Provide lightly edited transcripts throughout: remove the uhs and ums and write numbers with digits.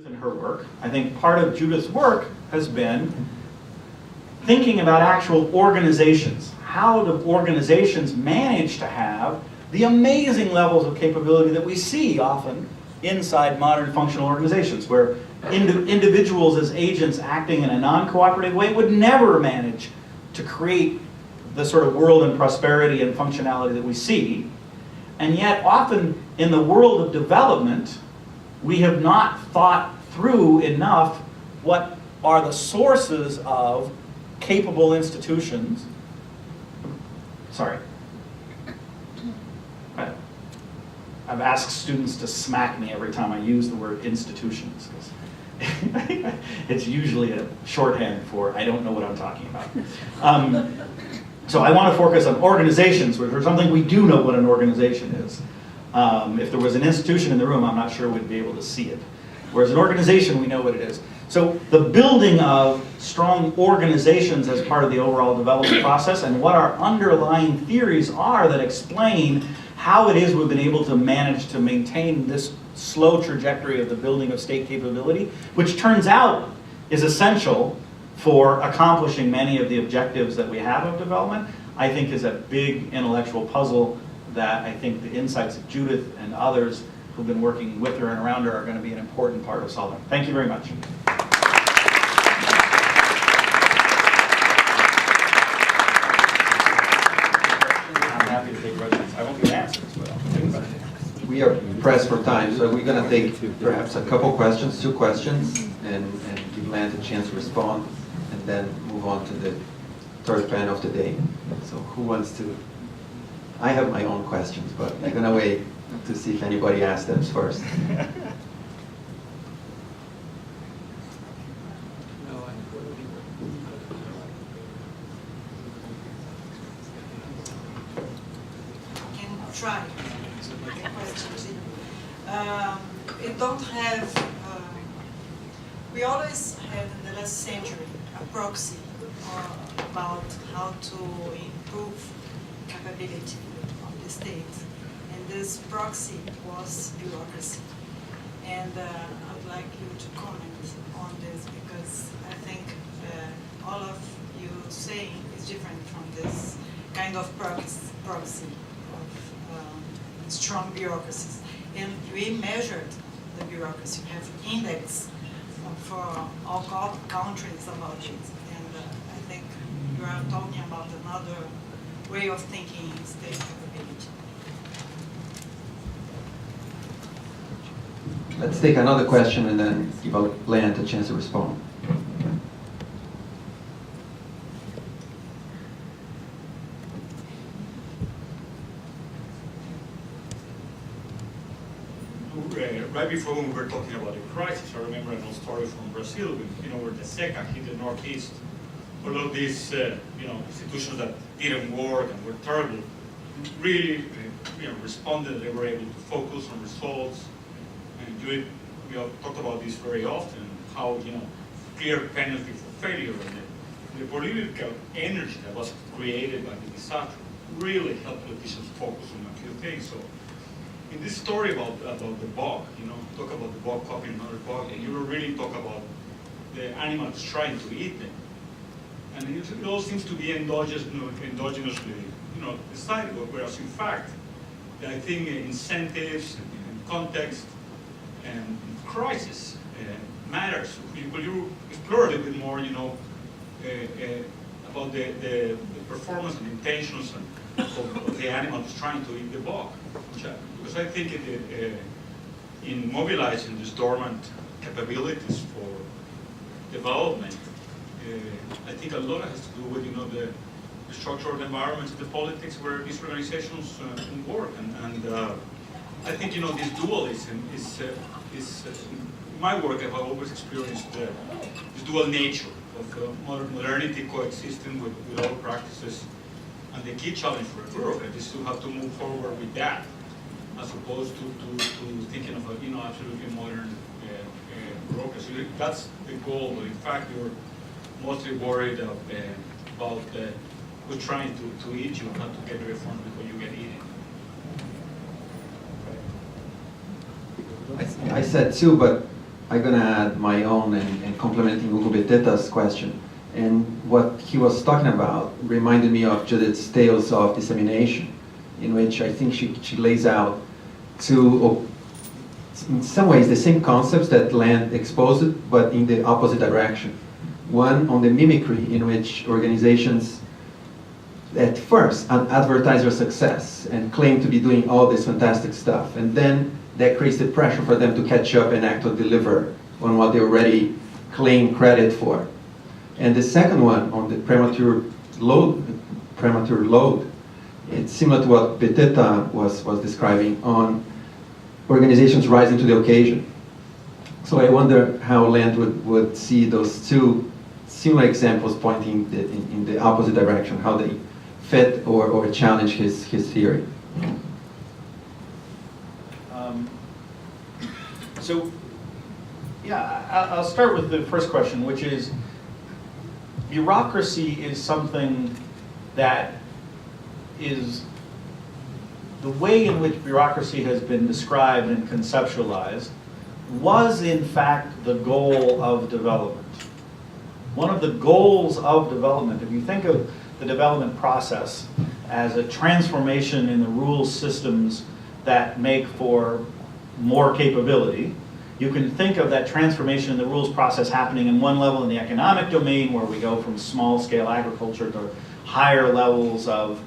In her work, I think part of Judith's work has been thinking about actual organizations. How do organizations manage to have the amazing levels of capability that we see often inside modern functional organizations, where individuals as agents acting in a non-cooperative way would never manage to create the sort of world and prosperity and functionality that we see. And yet often in the world of development, we have not thought through enough what are the sources of capable institutions. Sorry. I've asked students to smack me every time I use the word institutions, because it's usually a shorthand for I don't know what I'm talking about. So I want to focus on organizations, which are something we do know what an organization is. If there was an institution in the room, I'm not sure we'd be able to see it. Whereas an organization, we know what it is. So the building of strong organizations as part of the overall development process, and what our underlying theories are that explain how it is we've been able to manage to maintain this slow trajectory of the building of state capability, which turns out is essential for accomplishing many of the objectives that we have of development, I think is a big intellectual puzzle that I think the insights of Judith and others who've been working with her and around her are going to be an important part of solving. Thank you very much. I'm happy to take questions. I won't give answers, but I'll think about it. We are pressed for time, so we're going to take perhaps a couple questions, 2 questions, and give Lance a chance to respond, and then move on to the third panel of the day. So who wants to? I have my own questions, but I'm going to wait to see if anybody asks them first. Try the questions. We don't have, we always had in the last century a proxy about how to improve capability of the state. And this proxy was bureaucracy. And I'd like you to comment on this, because I think all of you saying is different from this kind of proxy of strong bureaucracies. And we measured the bureaucracy. We have index for all countries about it. And I think you are talking about another way of thinking state capability. Let's take another question and then give Lance a chance to respond. Right before when we were talking about the crisis, I remember an old story from Brazil, where the Seca hit the Northeast. All of these, institutions that didn't work and were terrible, really, responded. They were able to focus on results. And we talked about this very often, how, clear penalty for failure and the political energy that was created by the disaster really helped politicians focus on a few things. So, in this story about the bug, talk about the bug copying another bug, and you really talk about the animals trying to eat them. And it all seems to be endogenously, decided, whereas in fact, I think incentives and context and crisis matters. Will you explore a little bit more, about the performance and intentions of the animals trying to eat the bug? Because I think in mobilizing these dormant capabilities for development, I think a lot has to do with the structural environments, the politics where these organizations can work, and I think this dualism is in my work. I've always experienced this dual nature of modernity coexisting with old practices, and the key challenge for a bureaucrat is to have to move forward with that, as opposed to thinking of absolutely modern bureaucracy. That's the goal, but in fact you're mostly worried about who's trying to eat you and not to get the reforms before you get eaten. I said 2, but I'm gonna add my own and complementing Hugo Beteta's question. And what he was talking about reminded me of Judith's Tales of Dissemination, in which I think she lays out two, in some ways, the same concepts that Land exposed, but in the opposite direction. One on the mimicry, in which organizations at first advertise their success and claim to be doing all this fantastic stuff, and then that creates the pressure for them to catch up and act or deliver on what they already claim credit for. And the second one on the premature load, it's similar to what Beteta was describing on organizations rising to the occasion. So I wonder how Land would see those two similar examples pointing in the opposite direction, how they fit or challenge his theory. So, yeah, I'll start with the first question, which is, bureaucracy is something that is, the way in which bureaucracy has been described and conceptualized was in fact the goal of development. One of the goals of development, if you think of the development process as a transformation in the rules systems that make for more capability, you can think of that transformation in the rules process happening in one level in the economic domain, where we go from small-scale agriculture to higher levels of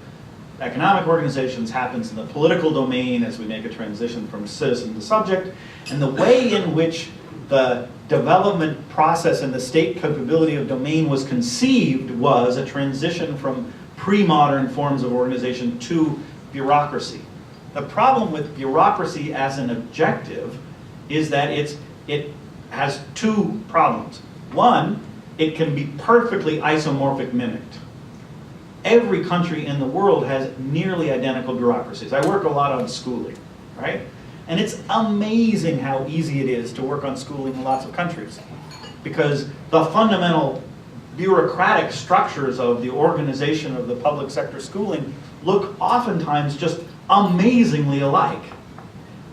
economic organizations, happens in the political domain as we make a transition from citizen to subject. And the way in which the development process and the state capability of domain was conceived was a transition from pre-modern forms of organization to bureaucracy. The problem with bureaucracy as an objective is that it has two problems. One, it can be perfectly isomorphic mimicked. Every country in the world has nearly identical bureaucracies. I work a lot on schooling, right? And it's amazing how easy it is to work on schooling in lots of countries, because the fundamental bureaucratic structures of the organization of the public sector schooling look oftentimes just amazingly alike,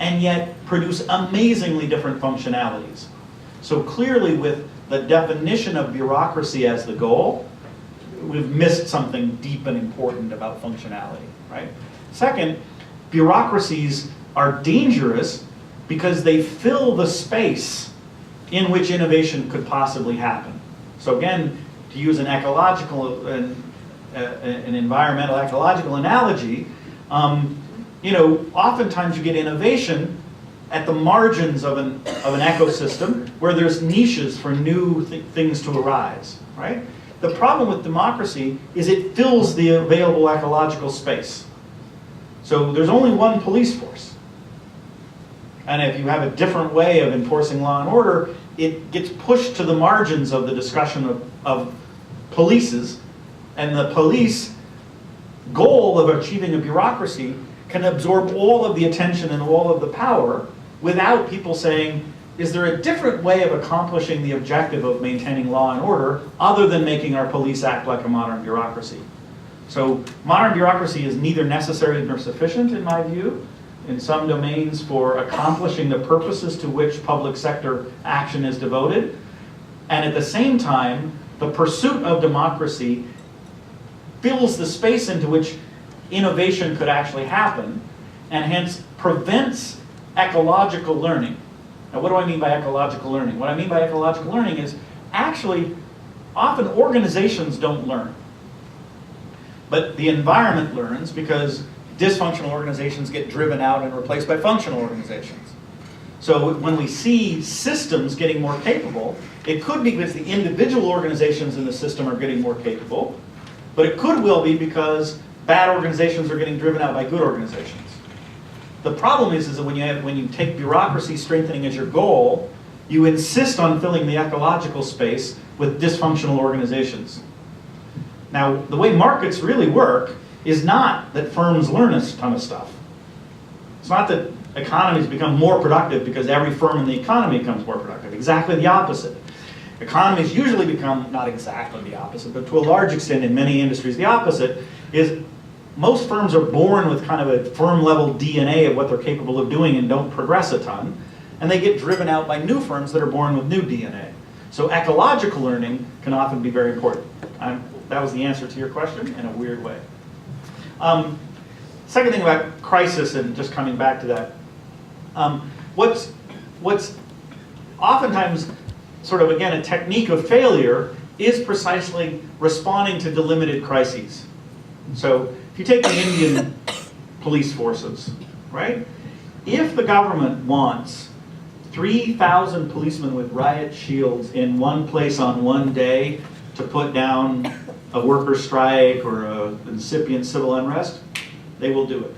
and yet produce amazingly different functionalities. So clearly, with the definition of bureaucracy as the goal, we've missed something deep and important about functionality, right? Second, bureaucracies are dangerous because they fill the space in which innovation could possibly happen. So again, to use an ecological, an environmental ecological analogy, oftentimes you get innovation at the margins of an ecosystem where there's niches for new things to arise, right? The problem with democracy is it fills the available ecological space. So there's only one police force. And if you have a different way of enforcing law and order, it gets pushed to the margins of the discussion of polices, and the police goal of achieving a bureaucracy can absorb all of the attention and all of the power without people saying, is there a different way of accomplishing the objective of maintaining law and order other than making our police act like a modern bureaucracy? So modern bureaucracy is neither necessary nor sufficient, in my view, in some domains for accomplishing the purposes to which public sector action is devoted. And at the same time, the pursuit of democracy fills the space into which innovation could actually happen, and hence prevents ecological learning. Now, what do I mean by ecological learning? What I mean by ecological learning is actually often organizations don't learn, but the environment learns, because dysfunctional organizations get driven out and replaced by functional organizations. So when we see systems getting more capable, it could be because the individual organizations in the system are getting more capable, but it could well be because bad organizations are getting driven out by good organizations. The problem is that when you take bureaucracy strengthening as your goal, you insist on filling the ecological space with dysfunctional organizations. Now, the way markets really work is not that firms learn a ton of stuff. It's not that economies become more productive because every firm in the economy becomes more productive. Exactly the opposite. Economies usually become, not exactly the opposite, but to a large extent in many industries the opposite, is most firms are born with kind of a firm level DNA of what they're capable of doing and don't progress a ton. and they get driven out by new firms that are born with new DNA. So ecological learning can often be very important. That was the answer to your question in a weird way. Second thing about crisis, and just coming back to that, what's oftentimes sort of, again, a technique of failure is precisely responding to delimited crises. So if you take the Indian police forces, right? If the government wants 3,000 policemen with riot shields in one place on one day to put down a worker strike or a incipient civil unrest, they will do it.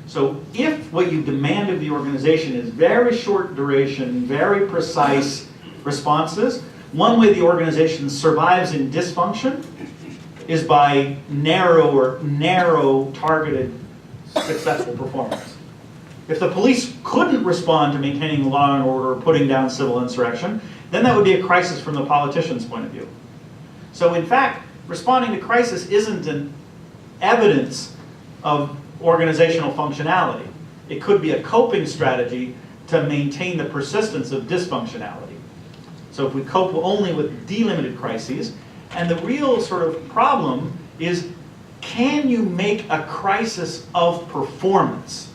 So if what you demand of the organization is very short duration, very precise responses, one way the organization survives in dysfunction is by narrow targeted successful performance. If the police couldn't respond to maintaining law and order or putting down civil insurrection, then that would be a crisis from the politician's point of view. So in fact, responding to crisis isn't an evidence of organizational functionality. It could be a coping strategy to maintain the persistence of dysfunctionality. So if we cope only with delimited crises, and the real sort of problem is, can you make a crisis of performance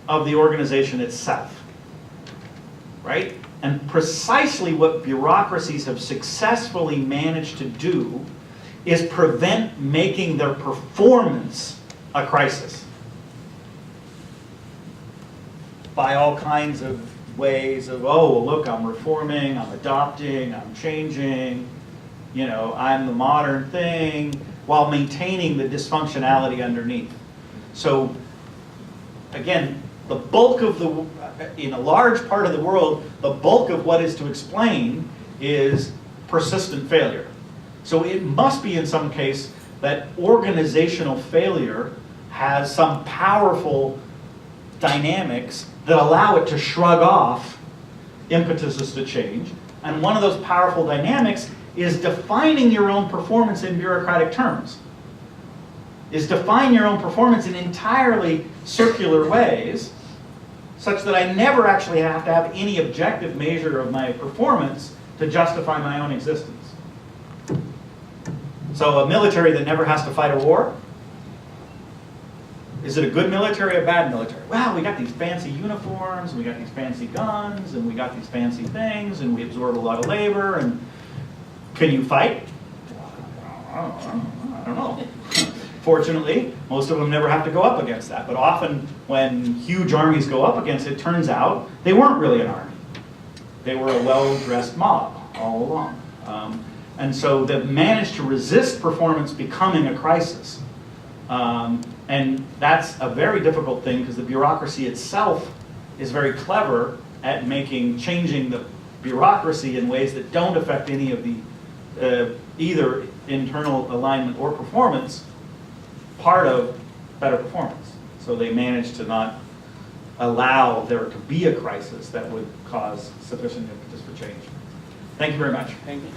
of the organization itself, right? And precisely what bureaucracies have successfully managed to do is prevent making their performance a crisis by all kinds of ways of, oh, well, look, I'm reforming, I'm adopting, I'm changing, you know, I'm the modern thing, while maintaining the dysfunctionality underneath. So, again, the bulk of the, in a large part of the world, the bulk of what is to explain is persistent failure. So it must be in some case that organizational failure has some powerful dynamics that allow it to shrug off impetuses to change. And one of those powerful dynamics is defining your own performance in bureaucratic terms. Is define your own performance in entirely circular ways, such that I never actually have to have any objective measure of my performance to justify my own existence. So a military that never has to fight a war, is it a good military or a bad military? Well, we got these fancy uniforms, and we got these fancy guns, and we got these fancy things, and we absorb a lot of labor, and can you fight? I don't know. Fortunately, most of them never have to go up against that. But often when huge armies go up against it, turns out they weren't really an army. They were a well-dressed mob all along. And so they've managed to resist performance becoming a crisis. And that's a very difficult thing because the bureaucracy itself is very clever at changing the bureaucracy in ways that don't affect any of the either internal alignment or performance, part of better performance. So they managed to not allow there to be a crisis that would cause sufficient impetus for change. Thank you very much. Thank you.